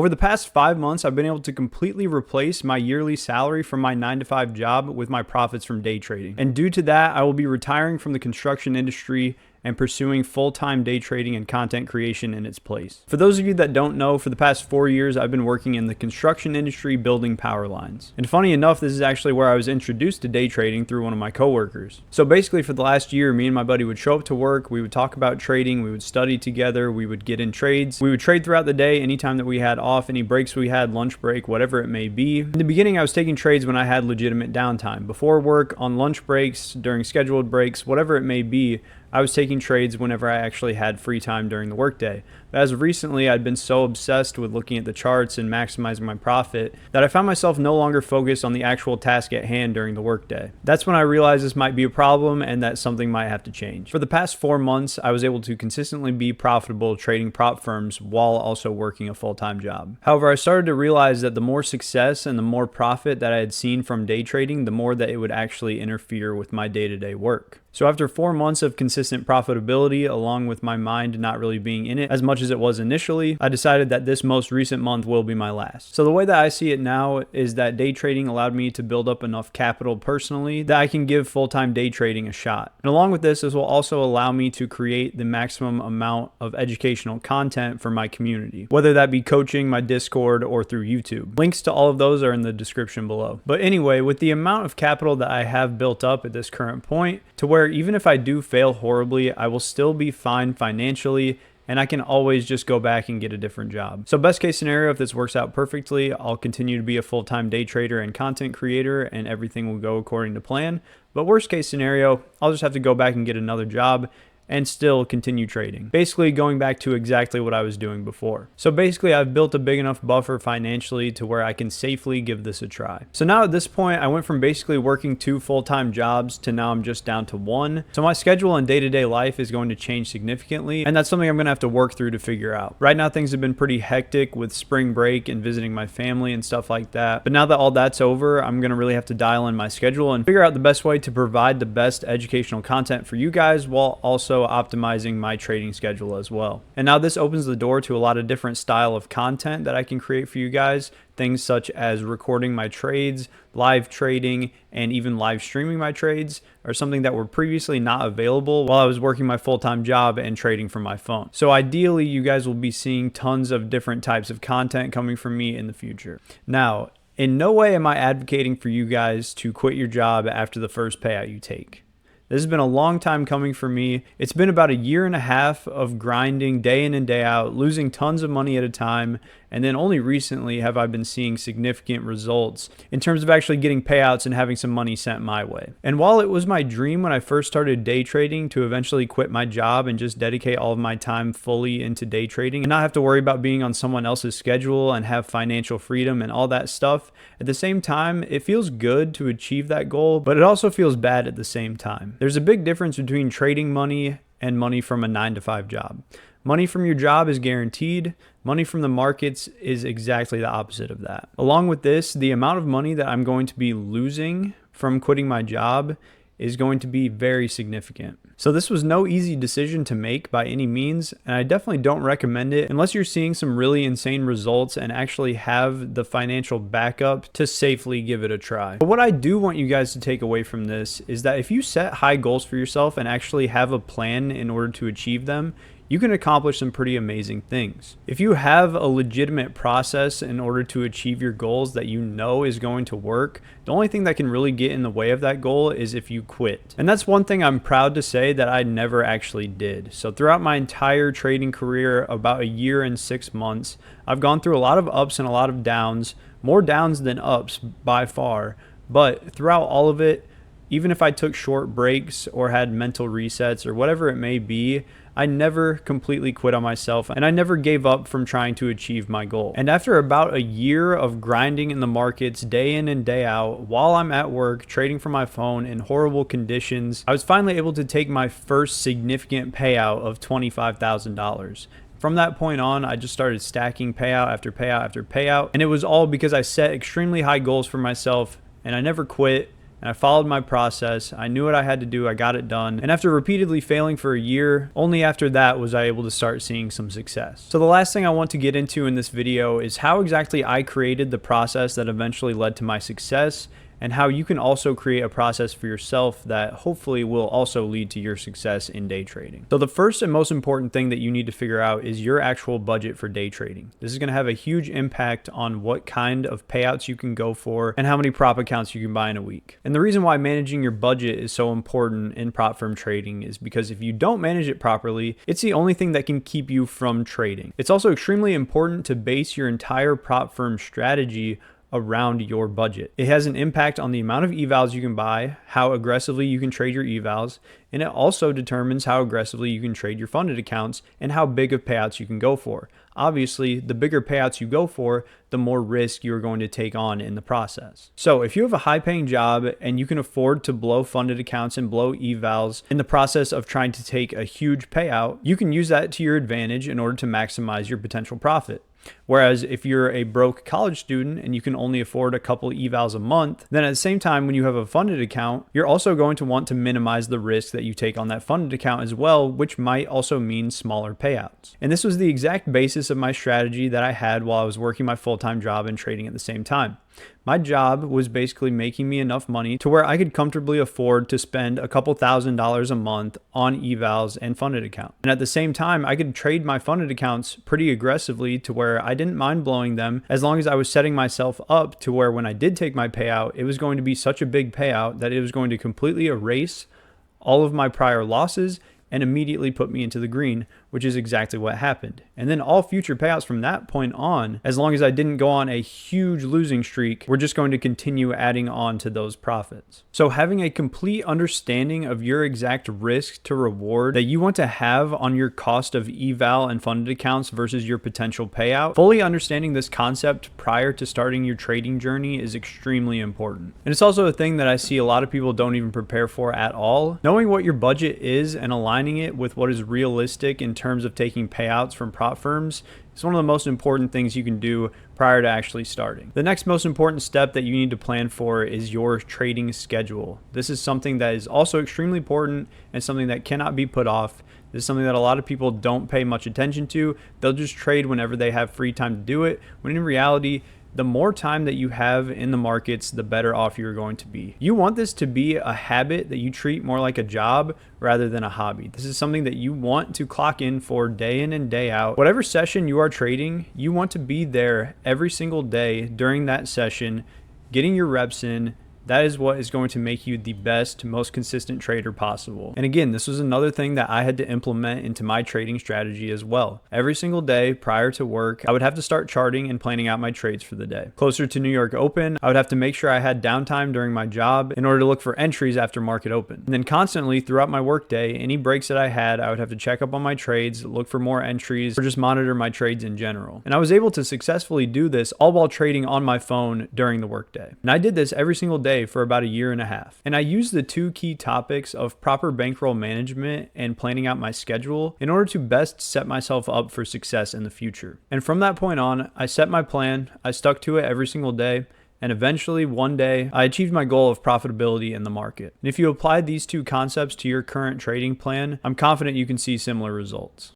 Over the past 5 months, I've been able to completely replace my yearly salary from my 9 to 5 job with my profits from day trading. And due to that, I will be retiring from the construction industry and pursuing full-time day trading and content creation in its place. For those of you that don't know, for the past 4 years, I've been working in the construction industry building power lines. And funny enough, this is actually where I was introduced to day trading through one of my coworkers. So basically for the last year, me and my buddy would show up to work, we would talk about trading, we would study together, we would get in trades, we would trade throughout the day, anytime that we had off, any breaks we had, lunch break, whatever it may be. In the beginning, I was taking trades when I had legitimate downtime. Before work, on lunch breaks, during scheduled breaks, whatever it may be, I was taking trades whenever I actually had free time during the workday. But as of recently, I'd been so obsessed with looking at the charts and maximizing my profit that I found myself no longer focused on the actual task at hand during the workday. That's when I realized this might be a problem and that something might have to change. For the past 4 months, I was able to consistently be profitable trading prop firms while also working a full-time job. However, I started to realize that the more success and the more profit that I had seen from day trading, the more that it would actually interfere with my day-to-day work. So after 4 months of consistent profitability, along with my mind not really being in it as much as it was initially, I decided that this most recent month will be my last. So the way that I see it now is that day trading allowed me to build up enough capital personally that I can give full-time day trading a shot. And along with this will also allow me to create the maximum amount of educational content for my community, whether that be coaching, my Discord, or through YouTube. Links to all of those are in the description below. But anyway, with the amount of capital that I have built up at this current point, to where even if I do fail horribly, I will still be fine financially, and I can always just go back and get a different job. So best case scenario, if this works out perfectly, I'll continue to be a full-time day trader and content creator, and everything will go according to plan. But worst case scenario, I'll just have to go back and get another job and still continue trading. Basically going back to exactly what I was doing before. So basically I've built a big enough buffer financially to where I can safely give this a try. So now at this point, I went from basically working 2 full-time jobs to now I'm just down to 1. So my schedule and day-to-day life is going to change significantly, and that's something I'm gonna have to work through to figure out. Right now things have been pretty hectic with spring break and visiting my family and stuff like that. But now that all that's over, I'm gonna really have to dial in my schedule and figure out the best way to provide the best educational content for you guys while also optimizing my trading schedule as well. And now this opens the door to a lot of different style of content that I can create for you guys. Things such as recording my trades, live trading, and even live streaming my trades are something that were previously not available while I was working my full-time job and trading from my phone. So ideally, you guys will be seeing tons of different types of content coming from me in the future. Now, in no way am I advocating for you guys to quit your job after the first payout you take. This has been a long time coming for me. It's been about 1.5 years of grinding day in and day out, losing tons of money at a time, and then only recently have I been seeing significant results in terms of actually getting payouts and having some money sent my way. And while it was my dream when I first started day trading to eventually quit my job and just dedicate all of my time fully into day trading and not have to worry about being on someone else's schedule and have financial freedom and all that stuff, at the same time, it feels good to achieve that goal, but it also feels bad at the same time. There's a big difference between trading money and money from a 9-to-5 job. Money from your job is guaranteed. Money from the markets is exactly the opposite of that. Along with this, the amount of money that I'm going to be losing from quitting my job is going to be very significant. So this was no easy decision to make by any means, and I definitely don't recommend it unless you're seeing some really insane results and actually have the financial backup to safely give it a try. But what I do want you guys to take away from this is that if you set high goals for yourself and actually have a plan in order to achieve them, you can accomplish some pretty amazing things. If you have a legitimate process in order to achieve your goals that you know is going to work, the only thing that can really get in the way of that goal is if you quit. And that's one thing I'm proud to say that I never actually did. So throughout my entire trading career, about 1 year and 6 months, I've gone through a lot of ups and a lot of downs, more downs than ups by far. But throughout all of it, even if I took short breaks or had mental resets or whatever it may be, I never completely quit on myself, and I never gave up from trying to achieve my goal. And after about 1 year of grinding in the markets day in and day out while I'm at work trading from my phone in horrible conditions, I was finally able to take my first significant payout of $25,000. From that point on, I just started stacking payout after payout after payout, and it was all because I set extremely high goals for myself and I never quit. and I followed my process. I knew what I had to do. I got it done. And after repeatedly failing for a year, only after that was I able to start seeing some success. So the last thing I want to get into in this video is how exactly I created the process that eventually led to my success, and how you can also create a process for yourself that hopefully will also lead to your success in day trading. So the first and most important thing that you need to figure out is your actual budget for day trading. This is going to have a huge impact on what kind of payouts you can go for and how many prop accounts you can buy in a week. And the reason why managing your budget is so important in prop firm trading is because if you don't manage it properly, it's the only thing that can keep you from trading. It's also extremely important to base your entire prop firm strategy around your budget. It has an impact on the amount of evals you can buy, how aggressively you can trade your evals, and it also determines how aggressively you can trade your funded accounts and how big of payouts you can go for. Obviously, the bigger payouts you go for, the more risk you're going to take on in the process. So if you have a high paying job and you can afford to blow funded accounts and blow evals in the process of trying to take a huge payout, you can use that to your advantage in order to maximize your potential profit. Whereas if you're a broke college student and you can only afford a couple evals a month, then at the same time, when you have a funded account, you're also going to want to minimize the risk that you take on that funded account as well, which might also mean smaller payouts. And this was the exact basis of my strategy that I had while I was working my full-time job and trading at the same time. My job was basically making me enough money to where I could comfortably afford to spend a couple $1,000s a month on evals and funded accounts. And at the same time, I could trade my funded accounts pretty aggressively to where I didn't mind blowing them as long as I was setting myself up to where when I did take my payout, it was going to be such a big payout that it was going to completely erase all of my prior losses and immediately put me into the green, which is exactly what happened. And then all future payouts from that point on, as long as I didn't go on a huge losing streak, we're just going to continue adding on to those profits. So having a complete understanding of your exact risk to reward that you want to have on your cost of eval and funded accounts versus your potential payout, fully understanding this concept prior to starting your trading journey is extremely important. And it's also a thing that I see a lot of people don't even prepare for at all. Knowing what your budget is and aligning it with what is realistic in terms of taking payouts from prop firms is one of the most important things you can do prior to actually starting. The next most important step that you need to plan for is your trading schedule. This is something that is also extremely important and something that cannot be put off. This is something that a lot of people don't pay much attention to. They'll just trade whenever they have free time to do it, when in reality, the more time that you have in the markets, the better off you're going to be. You want this to be a habit that you treat more like a job rather than a hobby. This is something that you want to clock in for day in and day out. Whatever session you are trading, you want to be there every single day during that session, getting your reps in. That is what is going to make you the best, most consistent trader possible. And again, this was another thing that I had to implement into my trading strategy as well. Every single day prior to work, I would have to start charting and planning out my trades for the day. Closer to New York Open, I would have to make sure I had downtime during my job in order to look for entries after market open. And then constantly throughout my workday, any breaks that I had, I would have to check up on my trades, look for more entries, or just monitor my trades in general. And I was able to successfully do this all while trading on my phone during the workday. And I did this every single day for about a year and a half. And I used the two key topics of proper bankroll management and planning out my schedule in order to best set myself up for success in the future. And from that point on, I set my plan, I stuck to it every single day, and eventually one day I achieved my goal of profitability in the market. And if you applied these two concepts to your current trading plan, I'm confident you can see similar results.